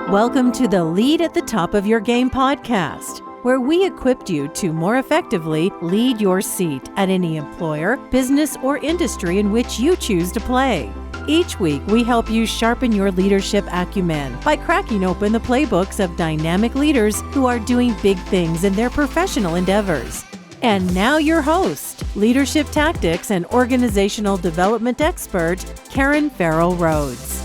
Welcome to the Lead at the Top of Your Game podcast, where we equipped you to more effectively lead your seat at any employer, business, or industry in which you choose to play. Each week, we help you sharpen your leadership acumen by cracking open the playbooks of dynamic leaders who are doing big things in their professional endeavors. And now your host, leadership tactics and organizational development expert, Karen Farrell Rhodes.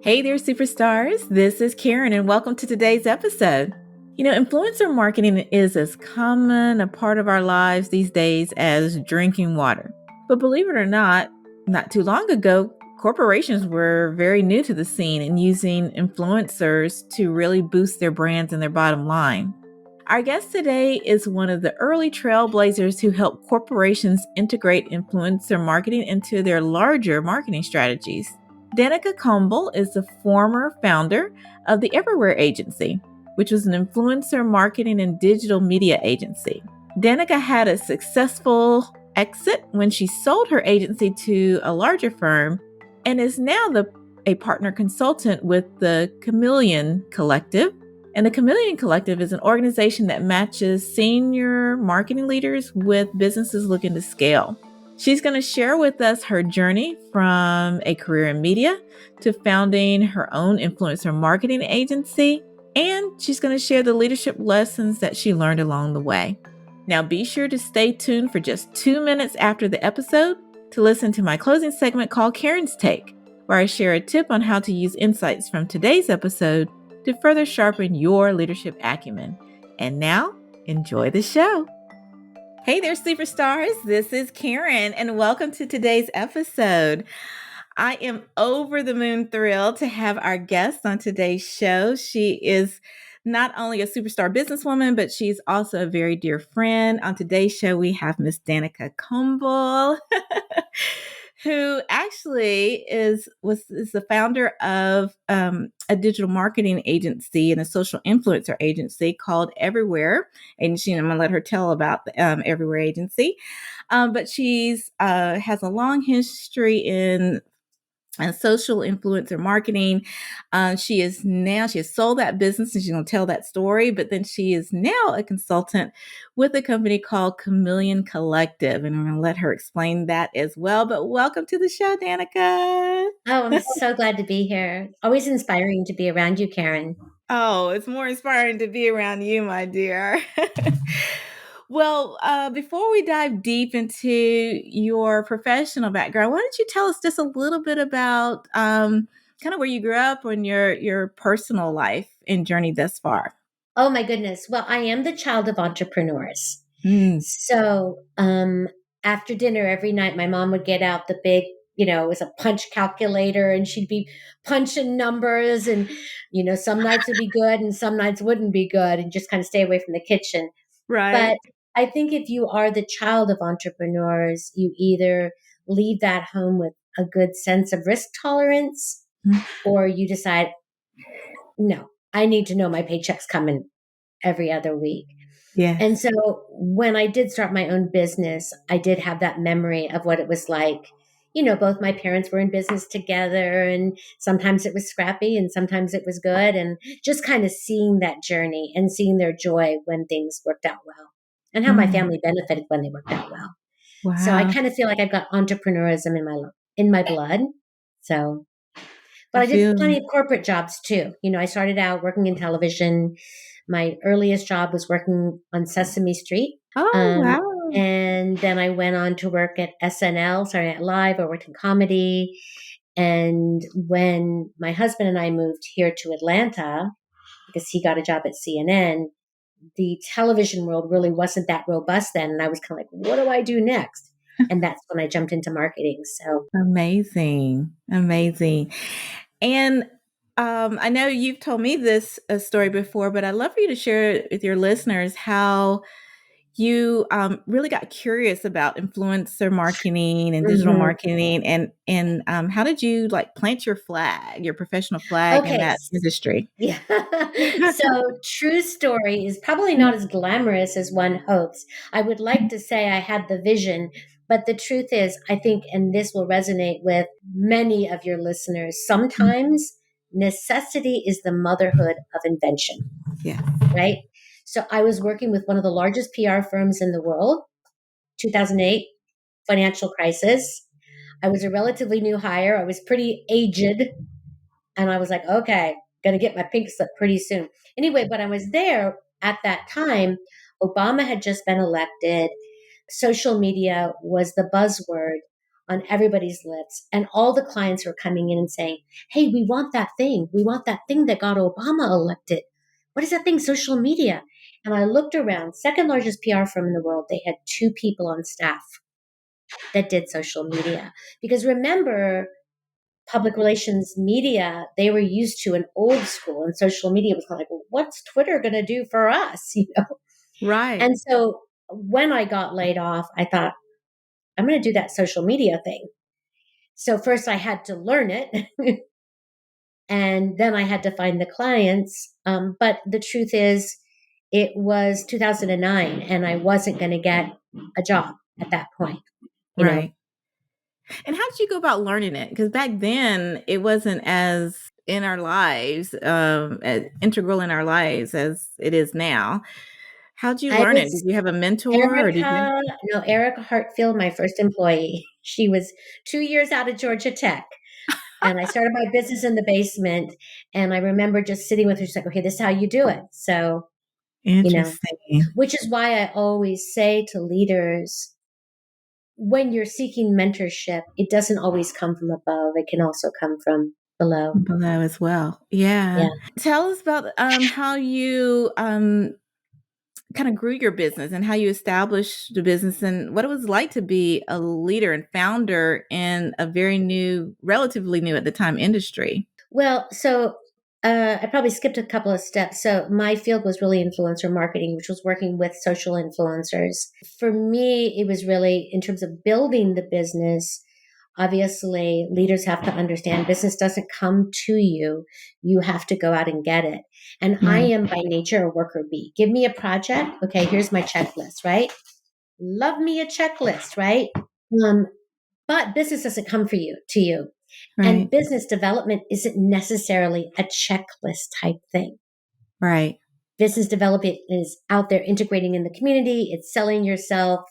Hey there, superstars. This is Karen, and welcome to today's episode. Influencer marketing is as common a part of our lives these days as drinking water. But believe it or not too long ago, corporations were very new to the scene and using influencers to really boost their brands and their bottom line. Our guest today is one of the early trailblazers who helped corporations integrate influencer marketing into their larger marketing strategies. Danica Kombol is the former founder of the Everywhere Agency, which was an influencer marketing and digital media agency. Danica had a successful exit when she sold her agency to a larger firm and is now a partner consultant with the Chameleon Collective. And the Chameleon Collective is an organization that matches senior marketing leaders with businesses looking to scale. She's going to share with us her journey from a career in media to founding her own influencer marketing agency, and she's going to share the leadership lessons that she learned along the way. Now be sure to stay tuned for just 2 minutes after the episode to listen to my closing segment called Karen's Take, where I share a tip on how to use insights from today's episode to further sharpen your leadership acumen. And now, enjoy the show. Hey there, superstars. This is Karen, and welcome to today's episode. I am over the moon thrilled to have our guest on today's show. She is not only a superstar businesswoman, but she's also a very dear friend. On today's show, we have Miss Danica Kombol, who actually is the founder of a digital marketing agency and a social influencer agency called Everywhere Agency. And I'm going to let her tell about the Everywhere Agency. But she's has a long history in social influencer marketing. She has sold that business and she's going to tell that story, but then she is now a consultant with a company called Chameleon Collective. And I'm going to let her explain that as well. But welcome to the show, Danica. Oh, I'm so glad to be here. Always inspiring to be around you, Karen. Oh, it's more inspiring to be around you, my dear. Well, before we dive deep into your professional background, why don't you tell us just a little bit about kind of where you grew up and your personal life and journey thus far? Oh, my goodness. Well, I am the child of entrepreneurs. Mm. So after dinner every night, my mom would get out the big, it was a punch calculator and she'd be punching numbers and, some nights would be good and some nights wouldn't be good and just kind of stay away from the kitchen. Right. But I think if you are the child of entrepreneurs, you either leave that home with a good sense of risk tolerance, or you decide, no, I need to know my paycheck's coming every other week. Yeah. And so when I did start my own business, I did have that memory of what it was like. Both my parents were in business together and sometimes it was scrappy and sometimes it was good, and just kind of seeing that journey and seeing their joy when things worked out well and how my family benefited when they worked out well. Wow. So I kind of feel like I've got entrepreneurism in my blood. So, but I did plenty of corporate jobs too. I started out working in television. My earliest job was working on Sesame Street. Oh, wow. And then I went on to work at SNL, Saturday Night Live. I worked in comedy. And when my husband and I moved here to Atlanta, because he got a job at CNN, the television world really wasn't that robust then. And I was kind of like, what do I do next? And that's when I jumped into marketing. So amazing. And I know you've told me this story before, but I'd love for you to share with your listeners how you really got curious about influencer marketing and digital marketing, and how did you plant your professional flag in that industry? Yeah. So true story is probably not as glamorous as one hopes. I would like to say I had the vision, But the truth is, I think, and this will resonate with many of your listeners, Mm. sometimes necessity is the motherhood of invention, Yeah. right? So I was working with one of the largest PR firms in the world, 2008 financial crisis. I was a relatively new hire. I was pretty aged. And I was like, okay, gonna get my pink slip pretty soon. Anyway, but I was there at that time. Obama had just been elected. Social media was the buzzword on everybody's lips. And all the clients were coming in and saying, hey, we want that thing. We want that thing that got Obama elected. What is that thing? Social media. And I looked around, second largest PR firm in the world. They had 2 people on staff that did social media. Because remember, public relations media, they were used to an old school, and social media was kind of like, well, what's Twitter going to do for us? Right. And so when I got laid off, I thought, I'm going to do that social media thing. So first I had to learn it. And then I had to find the clients. But the truth is, it was 2009 and I wasn't going to get a job at that point, you know. Right. And how did you go about learning it? Because back then it wasn't as in our lives, as integral in our lives as it is now. How'd you I learn it? Did was you have a mentor or did you? Erica Hartfield, my first employee. She was 2 years out of Georgia Tech. And I started my business in the basement. And I remember just sitting with her. She's like, okay, this is how you do it. So, you know, Interesting. which is why I always say to leaders, when you're seeking mentorship, it doesn't always come from above. It can also come from below. Below as well. Yeah. Yeah. Tell us about how you kind of grew your business and how you established the business and what it was like to be a leader and founder in a very new, relatively new at the time industry. Well, so I probably skipped a couple of steps. So my field was really influencer marketing, which was working with social influencers. For me, it was really in terms of building the business. Obviously, leaders have to understand business doesn't come to you. You have to go out and get it. And I Right. am by nature a worker bee. Give me a project. Okay, here's my checklist, right? Love me a checklist, right? Um, but business doesn't come for you to you. And Right. business development isn't necessarily a checklist type thing. Right. Business development is out there integrating in the community, it's selling yourself.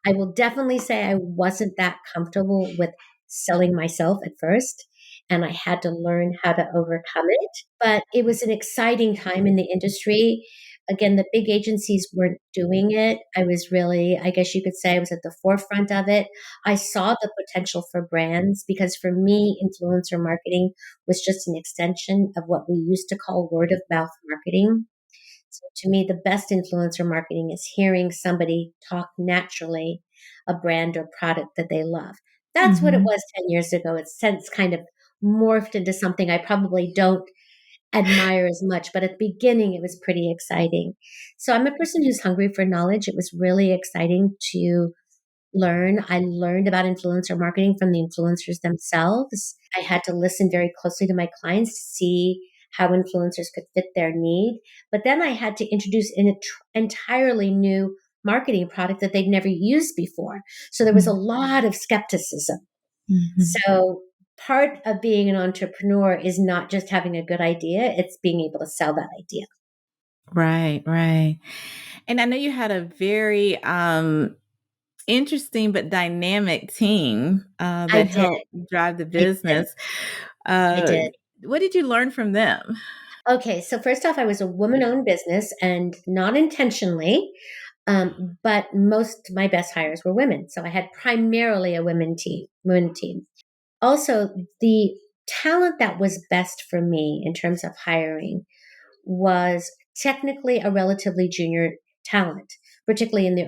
I will definitely say I wasn't that comfortable with selling myself at first, and I had to learn how to overcome it. But it was an exciting time in the industry. Again, the big agencies weren't doing it. I was really, I guess you could say, I was at the forefront of it. I saw the potential for brands because for me, influencer marketing was just an extension of what we used to call word of mouth marketing. So to me, the best influencer marketing is hearing somebody talk naturally a brand or product that they love. That's what it Hmm. was 10 years ago. It's since kind of morphed into something I probably don't admire as much, but at the beginning it was pretty exciting. So I'm a person who's hungry for knowledge. It was really exciting to learn. I learned about influencer marketing from the influencers themselves. I had to listen very closely to my clients to see how influencers could fit their need. But then I had to introduce an entirely new marketing product that they'd never used before. So there was a lot of skepticism. Hmm. So part of being an entrepreneur is not just having a good idea, it's being able to sell that idea. Right. Right. And I know you had a very interesting but dynamic team I that did. helped drive the I did. business. I Uh, did. what did you learn from them? Okay, so first off, I was a woman-owned business, and not intentionally, but most my best hires were women. So I had primarily a women team. Also, the talent that was best for me in terms of hiring was technically a relatively junior talent, particularly in the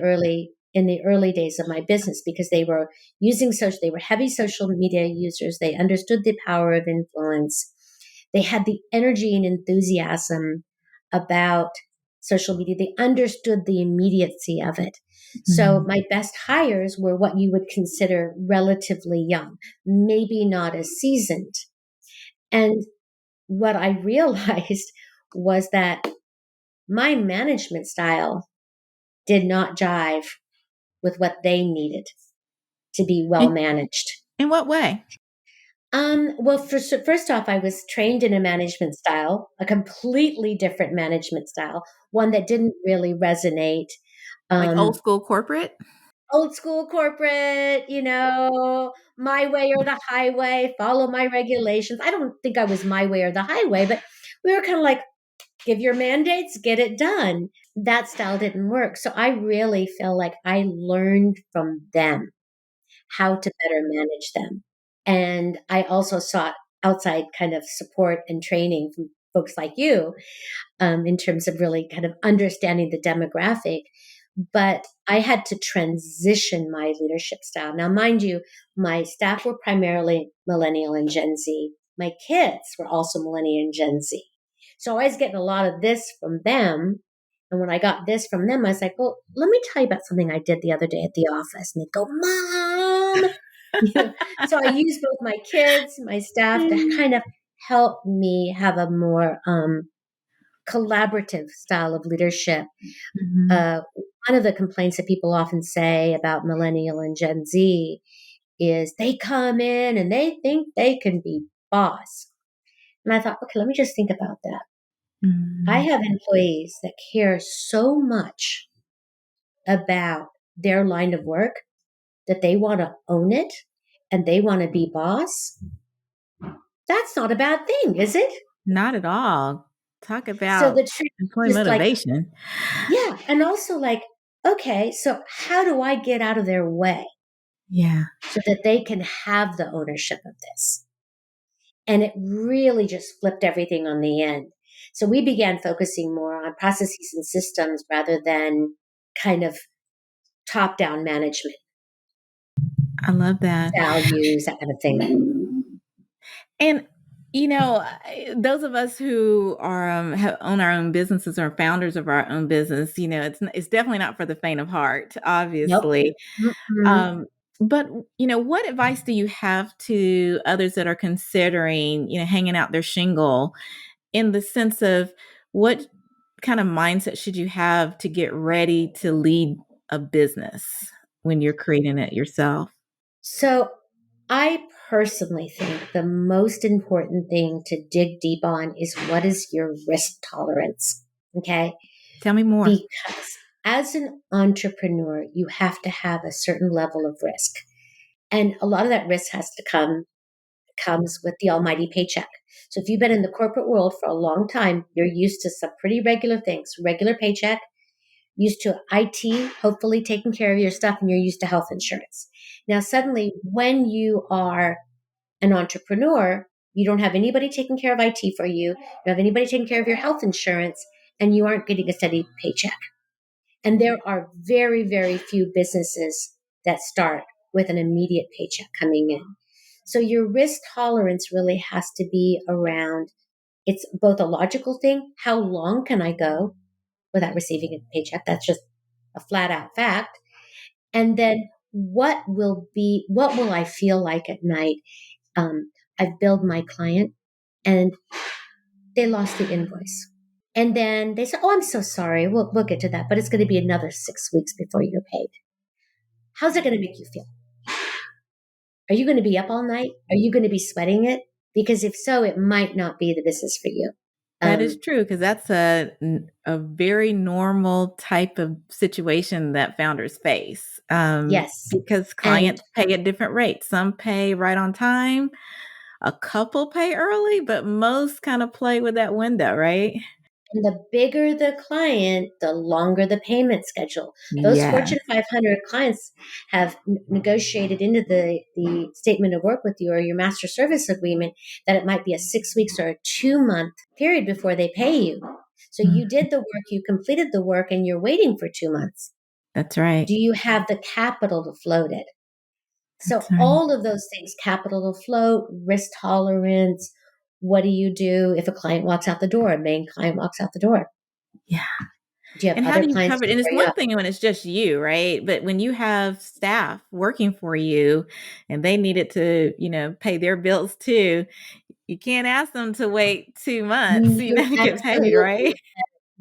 early days of my business, because they were using social, they were heavy social media users. They understood the power of influence. They had the energy and enthusiasm about social media. They understood the immediacy of it. So Mhm. my best hires were what you would consider relatively young, maybe not as seasoned. And what I realized was that my management style did not jive with what they needed. to be well managed. In what way? Well, first off, I was trained in a management style, a completely different management style, one that didn't really resonate. Like old school corporate? Old school corporate, my way or the highway, follow my regulations. I don't think I was my way or the highway, but we were kind of like, give your mandates, get it done. That style didn't work. So I really feel like I learned from them how to better manage them. And I also sought outside kind of support and training from folks like you, in terms of really kind of understanding the demographic. But I had to transition my leadership style. Now, mind you, my staff were primarily millennial and Gen Z. My kids were also millennial and Gen Z. So I was getting a lot of this from them. And when I got this from them, I was like, well, let me tell you about something I did the other day at the office. And they go, Mom. So I used both my kids, my staff to kind of help me have a more collaborative style of leadership. Mm-hmm. One of the complaints that people often say about millennial and Gen Z is they come in and they think they can be boss. And I thought, okay, let me just think about that. I Mm-hmm. have employees that care so much about their line of work that they want to own it and they want to be boss. That's not a bad thing, is it? Not at all. Talk So about the truth employee is just like, motivation. yeah. And also like, okay, so how do I get out of their way Yeah. so that they can have the ownership of this? And it really just flipped everything on the end. So we began focusing more on processes and systems rather than kind of top down management, I love that. values, that kind of thing. And those of us who are own our own businesses or founders of our own business, it's definitely not for the faint of heart, Nope. obviously. Mm-mm. Um, but what advice do you have to others that are considering, hanging out their shingle, in the sense of what kind of mindset should you have to get ready to lead a business when you're creating it yourself? So I personally think the most important thing to dig deep on is what is your risk tolerance? Okay. Tell me more. Because as an entrepreneur, you have to have a certain level of risk. And a lot of that risk comes with the almighty paycheck. So if you've been in the corporate world for a long time, you're used to some pretty regular things, regular paycheck, used to IT, hopefully taking care of your stuff, and you're used to health insurance. Now, suddenly, when you are an entrepreneur, you don't have anybody taking care of IT for you, you don't have anybody taking care of your health insurance, and you aren't getting a steady paycheck. And there are very, very few businesses that start with an immediate paycheck coming in. So your risk tolerance really has to be around, it's both a logical thing. How long can I go without receiving a paycheck? That's just a flat out fact. And then what will I feel like at night? I've billed my client and they lost the invoice. And then they said, oh, I'm so sorry. We'll get to that, but it's going to be another 6 weeks before you're paid. How's it going to make you feel? Are you going to be up all night? Are you going to be sweating it? Because if so, it might not be the business for you. That is true, because that's a very normal type of situation that founders face. Yes. Because And clients pay at different rates. Some pay right on time, a couple pay early, but most kind of play with that window, right? And the bigger the client, the longer the payment schedule. Those Yeah, Fortune 500 clients have negotiated into the statement of work with you or your master service agreement that it might be a 6 weeks or a 2 month period before they pay you. So you did the work, you completed the work, and you're waiting for 2 months. that's right. Do you have the capital to float it? So That's right. all of those things, capital to float, risk tolerance. What do you do if a client walks out the door, a main client walks out the door? Yeah. Do you have And how other do you clients cover it? to And it's free one up? thing when it's just you, right? But when you have staff working for you and they needed to, pay their bills too, you can't ask them to wait 2 months, You to get paid, right? absolutely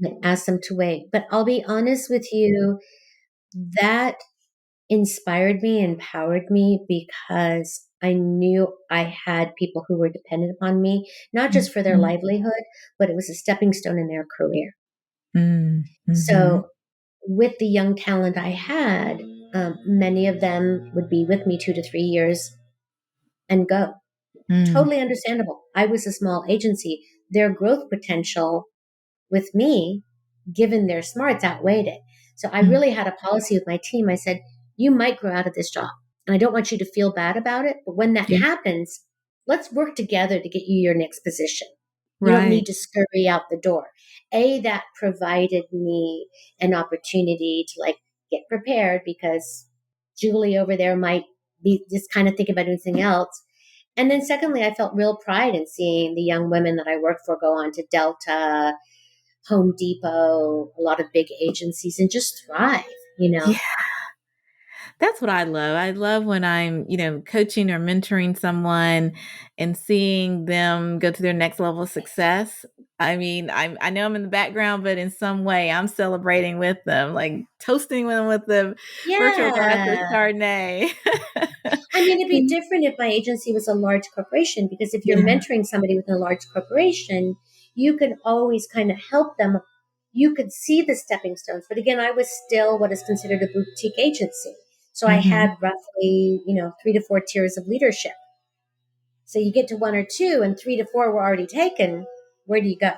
can ask them to wait. But I'll be honest with you, that inspired me, empowered me, because I knew I had people who were dependent upon me, not just for their Mhm. livelihood, but it was a stepping stone in their career. Mm, mhm. So, with the young talent I had, many of them would be with me 2 to 3 years and go. Mm, Totally understandable. I was a small agency. Their growth potential with me, given their smarts, outweighed it. So I mm. really had a policy with my team. I said, you might grow out of this job. And I don't want you to feel bad about it. But when that Yeah, happens, let's work together to get you your next position. You don't need right. to scurry out the door. That provided me an opportunity to like get prepared, because Julie over there might be just kind of thinking about anything else. And then secondly, I felt real pride in seeing the young women that I worked for go on to Delta, Home Depot, a lot of big agencies, and just thrive, you Yeah. know? That's what I love. I love when I'm, coaching or mentoring someone and seeing them go to their next level of success. I mean, I know I'm in the background, but in some way I'm celebrating with them, like toasting them with the virtual glass of Yeah. Chardonnay. I mean, it'd be different if my agency was a large corporation, because if you're Yeah. mentoring somebody within a large corporation, you can always kind of help them. You could see the stepping stones. But again, I was still what is considered a boutique agency. So I Hmm. had roughly, 3 to 4 tiers of leadership. So you get to one or two, and 3 to 4 were already taken. Where do you go?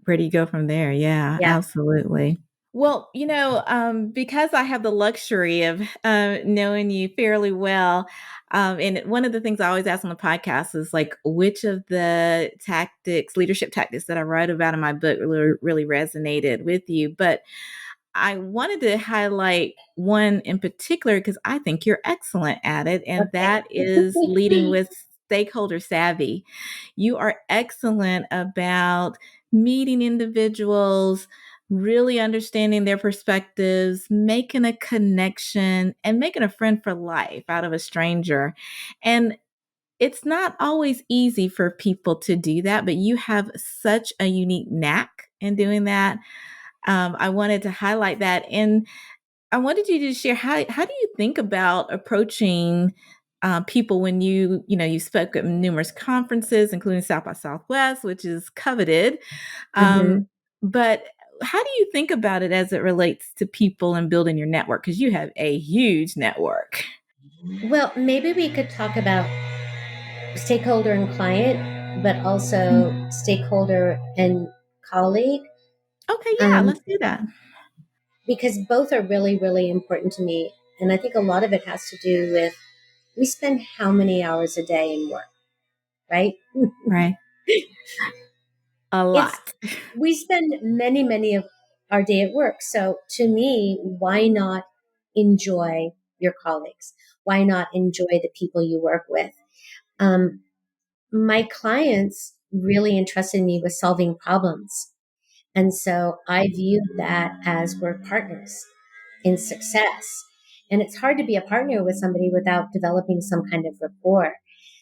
Where do you go from there? Yeah, Yeah. absolutely. Well, because I have the luxury of knowing you fairly well, and one of the things I always ask on the podcast is like, which of the leadership tactics that I write about in my book really resonated with you. But I wanted to highlight one in particular because I think you're excellent at it, and Okay. that is leading with stakeholder savvy. You are excellent about meeting individuals, really understanding their perspectives, making a connection, and making a friend for life out of a stranger. And it's not always easy for people to do that, but you have such a unique knack in doing that. I wanted to highlight that. And I wanted you to share how do you think about approaching people when you spoke at numerous conferences, including South by Southwest, which is coveted. Um, Hmm. but how do you think about it as it relates to people and building your network? Because you have a huge network. Well, maybe we could talk about stakeholder and client, but Mm. also stakeholder and colleague, Okay, yeah, um, let's do that. because both are really, really important to me. And I think a lot of it has to do with, we spend how many hours a day in work, right? Right. A It's lot. We spend many, many of our day at work. So to me, why not enjoy your colleagues? Why not enjoy the people you work with? Um, my clients really entrusted me with solving problems. And so I viewed that as we're partners in success. And it's hard to be a partner with somebody without developing some kind of rapport.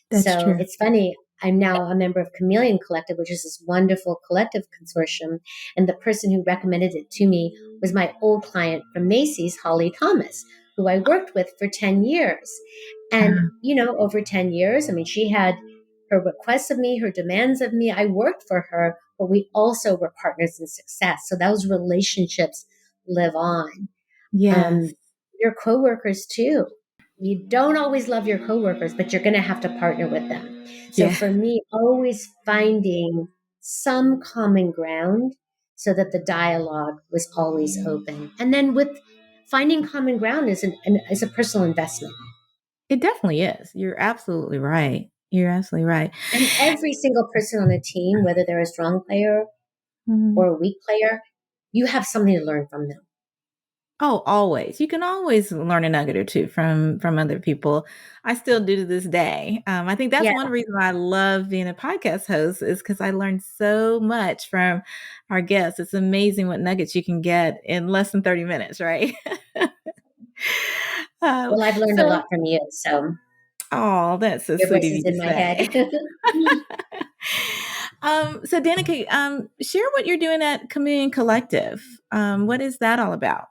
That's So true. it's funny. I'm now a member of Chameleon Collective, which is this wonderful collective consortium. And the person who recommended it to me was my old client from Macy's, Holly Thomas, who I worked with for 10 years. And, Uh, over 10 years, I mean, she had her requests of me, her demands of me. I worked for her, but we also were partners in success. So those relationships live on. yes. Um, your coworkers too. You don't always love your coworkers, but you're going to have to partner with them. So Yeah. for me, always finding some common ground so that the dialogue was always open. And then with finding common ground is a personal investment. It definitely is. You're absolutely right. You're absolutely right. And every single person on a team, whether they're a strong player Mhm. or a weak player, you have something to learn from them. Oh, always. You can always learn a nugget or two from other people. I still do to this day. I think that's Yeah. one reason why I love being a podcast host is because I learned so much from our guests. It's amazing what nuggets you can get in less than 30 minutes, right? um, Well, I've learned a so, lot from you. So oh, that's so your sweet voice of is you to in my head. say. So Danica, share what you're doing at Chameleon Collective. What is that all about?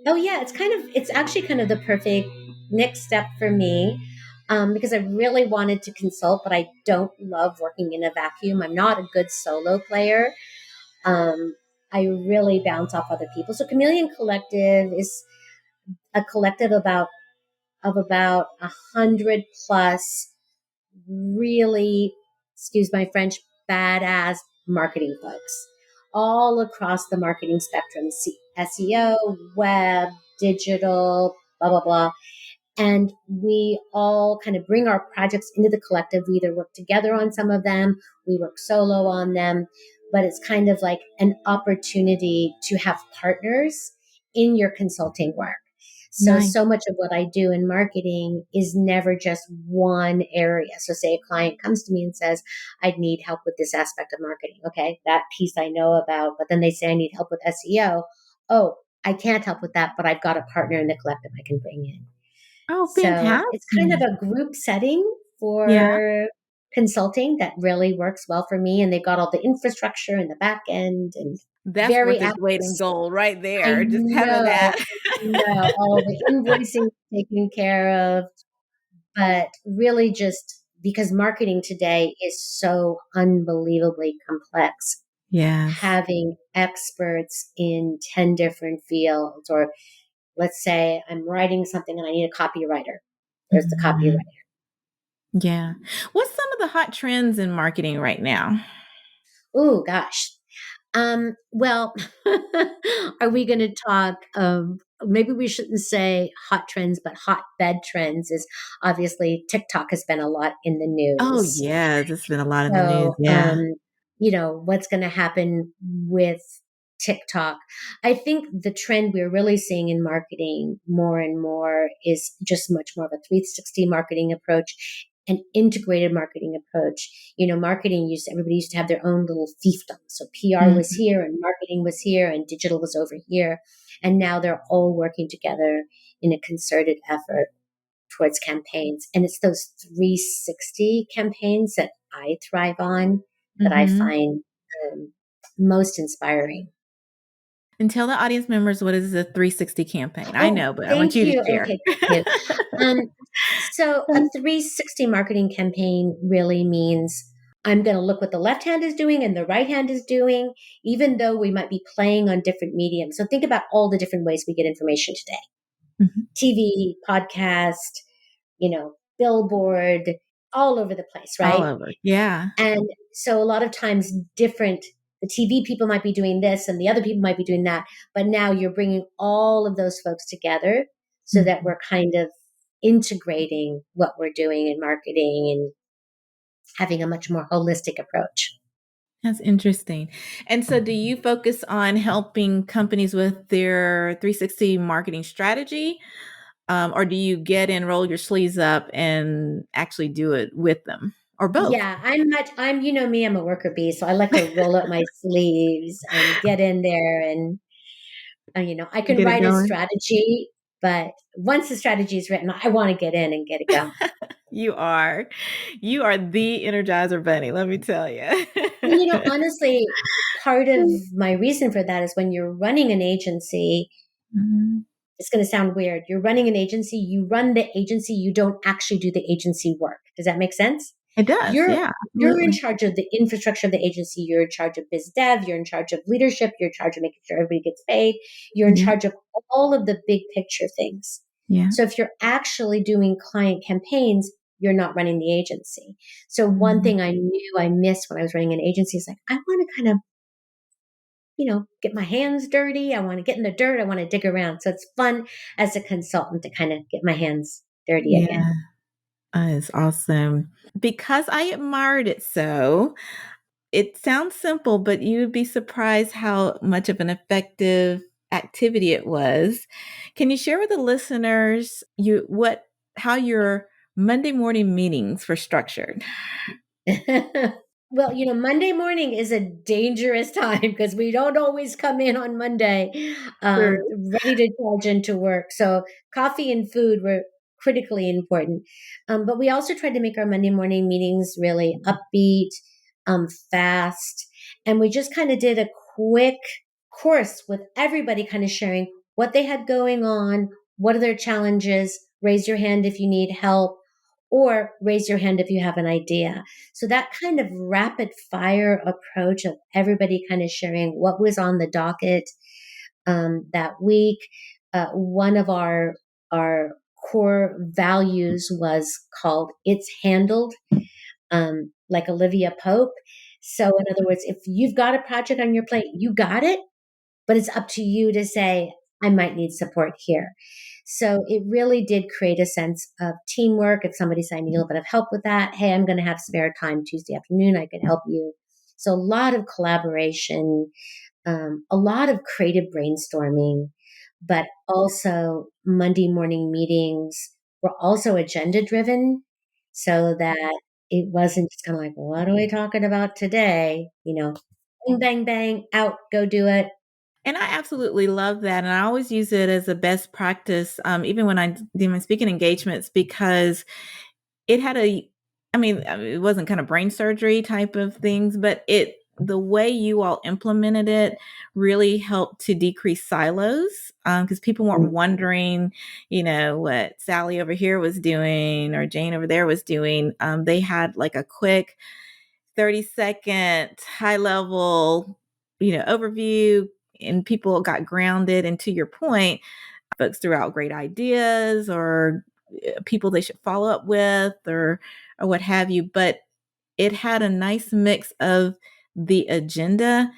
Oh yeah, it's actually kind of the perfect next step for me, because I really wanted to consult, but I don't love working in a vacuum. I'm not a good solo player. Um, I really bounce off other people. So Chameleon Collective is a collective of about 100 plus really, excuse my French, badass marketing folks all across the marketing spectrum: SEO, web, digital, blah, blah, blah. And we all kind of bring our projects into the collective. We either work together on some of them, we work solo on them, but it's kind of like an opportunity to have partners in your consulting work. Nice. So much of what I do in marketing is never just one area. So say a client comes to me and says, I need help with this aspect of marketing. Okay, that piece I know about, but then they say I need help with SEO. Oh, I can't help with that, but I've got a partner in the collective I can bring in. Oh, So it's kind of fantastic. a group setting Yeah. for consulting that really works well for me. And they've got all the infrastructure and the back end and That's very worth its weight in apps. gold right I there. Just having know, that. I know all the invoicing taken care of, but really just because marketing today is so unbelievably complex, Yes. having experts in 10 different fields, or let's say I'm writing something and I need a copywriter. There's the copywriter. Mhm. Yeah. What's some of the hot trends in marketing right now? Oh gosh. Well, are we going to talk? Maybe we shouldn't say hot trends, but hotbed trends is obviously TikTok has been a lot in the Oh, news. yeah. There's been a lot in the news. So, Yeah. what's going to happen with TikTok? I think the trend we're really seeing in marketing more and more is just much more of a 360 marketing approach, an integrated marketing approach. Everybody used to have their own little fiefdom. So PR was Mhm. here and marketing was here and digital was over here. And now they're all working together in a concerted effort towards campaigns. And it's those 360 campaigns that I thrive on, that I Mhm. find most inspiring. And tell the audience members what is the 360 campaign. I Oh, know, but I want thank you to you. share. Okay, thank you. So a 360 marketing campaign really means I'm going to look what the left hand is doing and the right hand is doing, even though we might be playing on different mediums. So think about all the different ways we get information today: Mhm. TV, podcast, billboard, all over the place, All right? over. Yeah. And so a lot of times the TV people might be doing this and the other people might be doing that. But now you're bringing all of those folks together so that Mhm. we're kind of integrating what we're doing in marketing and having a much more holistic approach. That's interesting. And so do you focus on helping companies with their 360 marketing strategy? Or do you get in, roll your sleeves up and actually do it with them? Or both? Yeah, you know me, I'm a worker bee. So I like to roll up my sleeves and get in there and, I can Get it write a going? strategy, but once the strategy is written, I want to get in and get it going. You are. You are the Energizer Bunny, let me tell you. And, honestly, part of my reason for that is when you're running an agency, Mhm. it's going to sound weird. You're running an agency, you run the agency, you don't actually do the agency work. Does that make sense? It does, You're yeah, you're in absolutely. charge of the infrastructure of the agency. You're in charge of biz dev. You're in charge of leadership. You're in charge of making sure everybody gets paid. You're in Yeah, charge of all of the big picture things. yeah. So if you're actually doing client campaigns, you're not running the agency. So one Mhm. thing I knew I missed when I was running an agency is like, I want to kind of get my hands dirty. I want to get in the dirt. I want to dig around. So it's fun as a consultant to kind of get my hands dirty again. Yeah, it's awesome. Because I admired it so, it sounds simple, but you would be surprised how much of an effective activity it was. Can you share with the listeners how your Monday morning meetings were structured? Well, Monday morning is a dangerous time because we don't always come in on Monday True. ready to charge into work. So coffee and food were critically important. But we also tried to make our Monday morning meetings really upbeat, fast. And we just kind of did a quick course with everybody kind of sharing what they had going on, what are their challenges, raise your hand if you need help, or raise your hand if you have an idea. So that kind of rapid fire approach of everybody kind of sharing what was on the docket that week. One of our core values was called "It's Handled," like Olivia Pope. So, in other words, if you've got a project on your plate, you got it, but it's up to you to say, I might need support here. So it really did create a sense of teamwork. If somebody said, I need a little bit of help with that, hey, I'm going to have spare time Tuesday afternoon, I can help you. So a lot of collaboration, a lot of creative brainstorming, but also Monday morning meetings were also agenda driven so that it wasn't just kind of like, what are we talking about today? Bang, bang, bang, out, go do it. And I absolutely love that. And I always use it as a best practice, even when I do my speaking engagements, because it had it wasn't kind of brain surgery type of things, but the way you all implemented it really helped to decrease silos, because people weren't wondering, what Sally over here was doing or Jane over there was doing. They had like a quick 30-second high level, overview, and people got grounded. And to your point, folks threw out great ideas or people they should follow up with or what have you. But it had a nice mix of the agenda,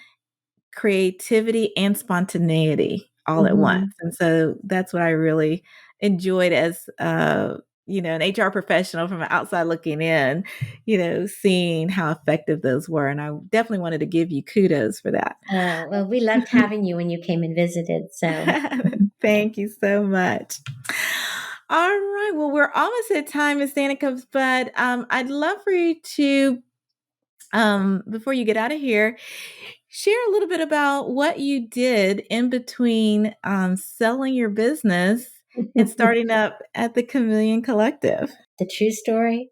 creativity, and spontaneity all at once. Mhm. And so that's what I really enjoyed as an HR professional from outside looking in, seeing how effective those were. And I definitely wanted to give you kudos for that. Well, we loved having you when you came and visited. So, Thank you so much. All right. Well, we're almost at time, Miss Danica, but I'd love for you to, before you get out of here, share a little bit about what you did in between selling your business and starting up at the Chameleon Collective. the true story.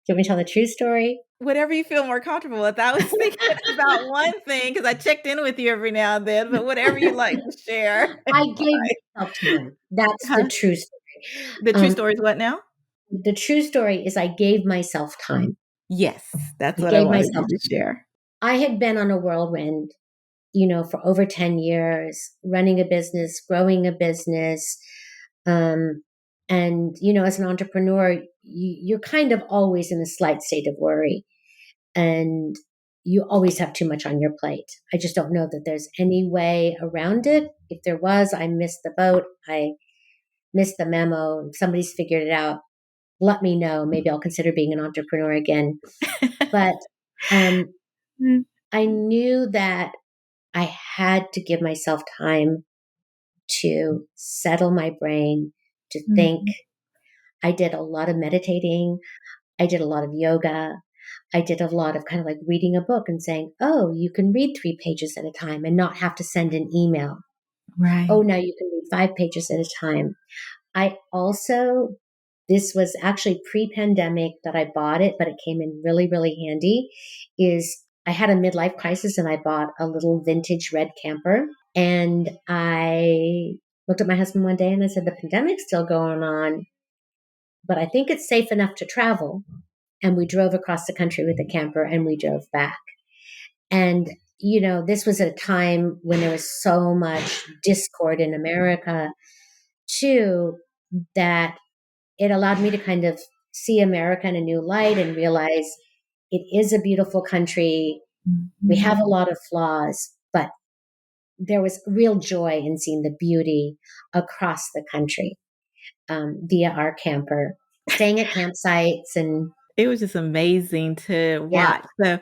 Do you want me to tell the true story? Whatever you feel more comfortable with. I was thinking about one thing because I checked in with you every now and then, but whatever you like to share. I gave myself time. That's the Huh? true story. The true story is what now? The true story is I gave myself time. Yes, that's I what I gave wanted myself you to time. share. I had been on a whirlwind, for over 10 years, running a business, growing a business. And, as an entrepreneur, you're kind of always in a slight state of worry. And you always have too much on your plate. I just don't know that there's any way around it. If there was, I missed the boat. I missed the memo. If somebody's figured it out, let me know. Maybe I'll consider being an entrepreneur again. But um, Mm, I knew that I had to give myself time to settle my brain, to think. mhm. I did a lot of meditating. I did a lot of yoga. I did a lot of kind of like reading a book and saying, oh, you can read 3 pages at a time and not have to send an email. Oh, Right. now you can read 5 pages at a time. I also, this was actually pre-pandemic that I bought it, but it came in really, really handy, is I had a midlife crisis and I bought a little vintage red camper. And I looked at my husband one day and I said, the pandemic's still going on, but I think it's safe enough to travel. And we drove across the country with the camper and we drove back. And, this was a time when there was so much discord in America, too, that it allowed me to kind of see America in a new light and realize it is a beautiful country. We Mhm. have a lot of flaws, but there was real joy in seeing the beauty across the country via our camper, staying at campsites and It was just amazing to yeah. watch.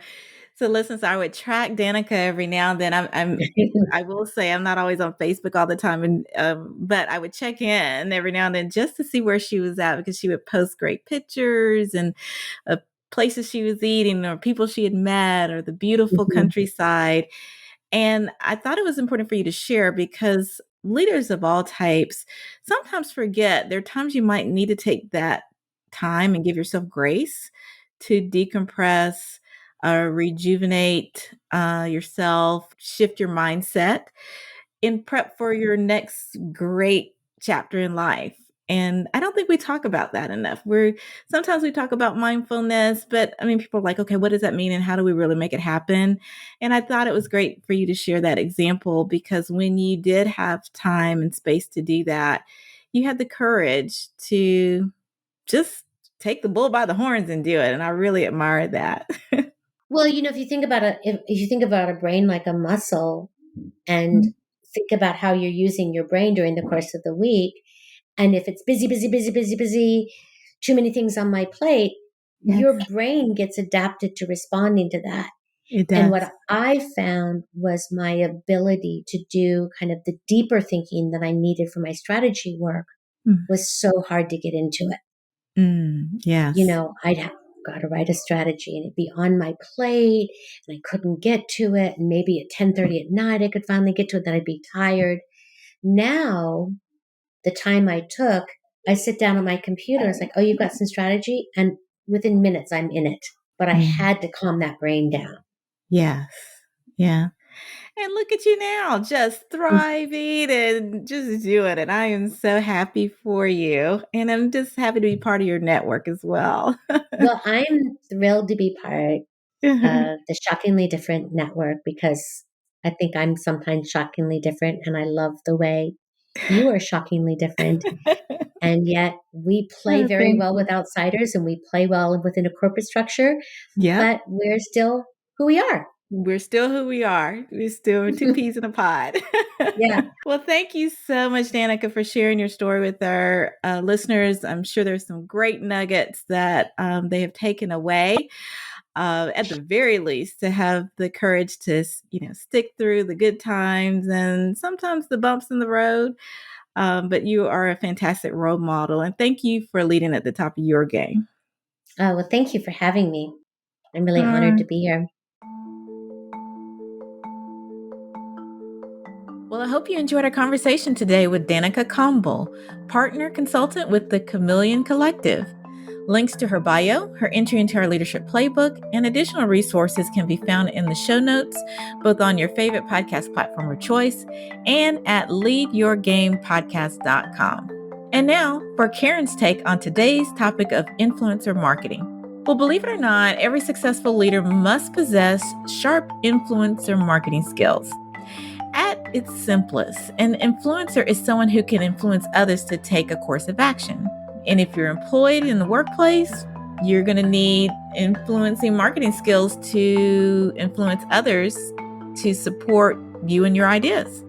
So listen, so I would track Danica every now and then. I will say I'm not always on Facebook all the time, and but I would check in every now and then just to see where she was at because she would post great pictures and places she was eating or people she had met or the beautiful Mhm. countryside. And I thought it was important for you to share because leaders of all types sometimes forget there are times you might need to take that time and give yourself grace to decompress, rejuvenate yourself, shift your mindset in prep for your next great chapter in life. And I don't think we talk about that enough. Sometimes we talk about mindfulness, but I mean, people are like, okay, what does that mean? And how do we really make it happen? And I thought it was great for you to share that example, because when you did have time and space to do that, you had the courage to just take the bull by the horns and do it. And I really admire that. Well, if you think about if you think about a brain like a muscle, and think about how you're using your brain during the course of the week, and if it's busy, busy, busy, busy, busy, too many things on my plate, Yes, your brain gets adapted to responding to that. it And does. what I found was my ability to do kind of the deeper thinking that I needed for my strategy work Mm. was so hard to get into it. Yes. I'd have got to write a strategy and it'd be on my plate and I couldn't get to it. And maybe at 10:30 at night, I could finally get to it. Then I'd be tired. Now, the time I took, I sit down on my computer. It's like, oh, you've got some strategy. And within minutes, I'm in it. But I Mm. had to calm that brain down. Yes. Yeah. And look at you now, just thriving and just doing it. I am so happy for you. And I'm just happy to be part of your network as well. Well, I'm thrilled to be part of the Shockingly Different network, because I think I'm sometimes shockingly different. And I love the way you are shockingly different. And yet we play Oh, very thank well you. with outsiders and we play well within a corporate structure, Yep. but we're still who we are. We're still who we are. We're still two peas in a pod. Yeah. Well, thank you so much, Danica, for sharing your story with our listeners. I'm sure there's some great nuggets that they have taken away. At the very least, to have the courage to, stick through the good times and sometimes the bumps in the road. But you are a fantastic role model, and thank you for leading at the top of your game. Well, thank you for having me. I'm really honored Mm. to be here. Well, I hope you enjoyed our conversation today with Danica Kombol, partner consultant with the Chameleon Collective. Links to her bio, her entry into our leadership playbook, and additional resources can be found in the show notes, both on your favorite podcast platform of choice and at leadyourgamepodcast.com. And now for Karen's take on today's topic of influencer marketing. Well, believe it or not, every successful leader must possess sharp influencer marketing skills. At its simplest, an influencer is someone who can influence others to take a course of action. And if you're employed in the workplace, you're going to need influencing marketing skills to influence others to support you and your ideas.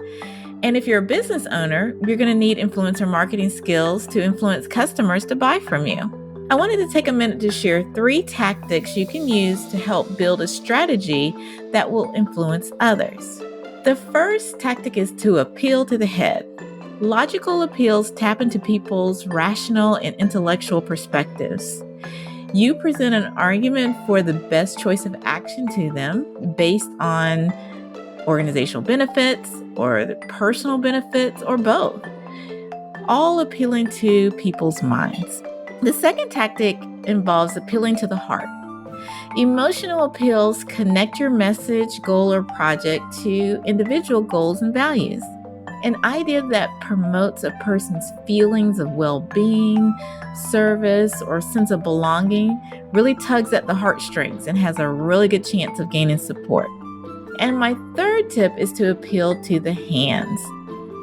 And if you're a business owner, you're going to need influencer marketing skills to influence customers to buy from you. I wanted to take a minute to share 3 tactics you can use to help build a strategy that will influence others. The first tactic is to appeal to the head. Logical appeals tap into people's rational and intellectual perspectives. You present an argument for the best choice of action to them based on organizational benefits or the personal benefits or both, all appealing to people's minds. The second tactic involves appealing to the heart. Emotional appeals connect your message, goal, or project to individual goals and values. An idea that promotes a person's feelings of well-being, service, or sense of belonging really tugs at the heartstrings and has a really good chance of gaining support. And my third tip is to appeal to the hands.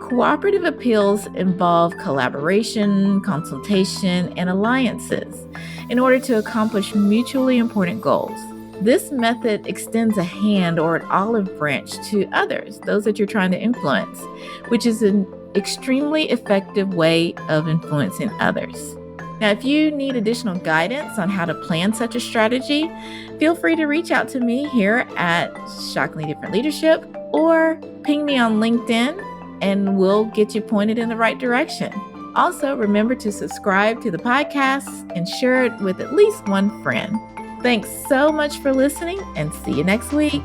Cooperative appeals involve collaboration, consultation, and alliances in order to accomplish mutually important goals. This method extends a hand or an olive branch to others, those that you're trying to influence, which is an extremely effective way of influencing others. Now, if you need additional guidance on how to plan such a strategy, feel free to reach out to me here at Shockingly Different Leadership or ping me on LinkedIn and we'll get you pointed in the right direction. Also, remember to subscribe to the podcast and share it with at least one friend. Thanks so much for listening and see you next week.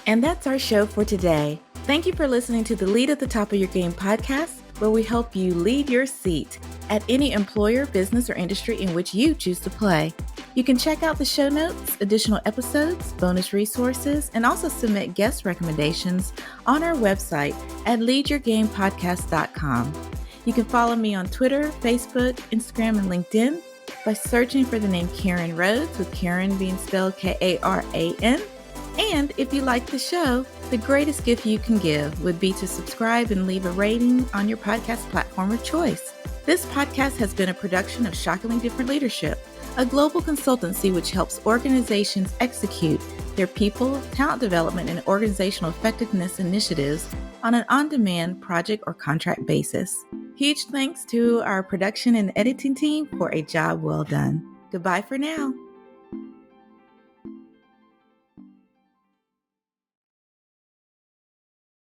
And that's our show for today. Thank you for listening to the Lead at the Top of Your Game podcast, where we help you lead your seat at any employer, business, or industry in which you choose to play. You can check out the show notes, additional episodes, bonus resources, and also submit guest recommendations on our website at leadyourgamepodcast.com. You can follow me on Twitter, Facebook, Instagram, and LinkedIn by searching for the name Karen Rhodes, with Karen being spelled Karan. And if you like the show, the greatest gift you can give would be to subscribe and leave a rating on your podcast platform of choice. This podcast has been a production of Shockingly Different Leadership, a global consultancy which helps organizations execute their people, talent development, and organizational effectiveness initiatives on an on-demand project or contract basis. Huge thanks to our production and editing team for a job well done. Goodbye for now.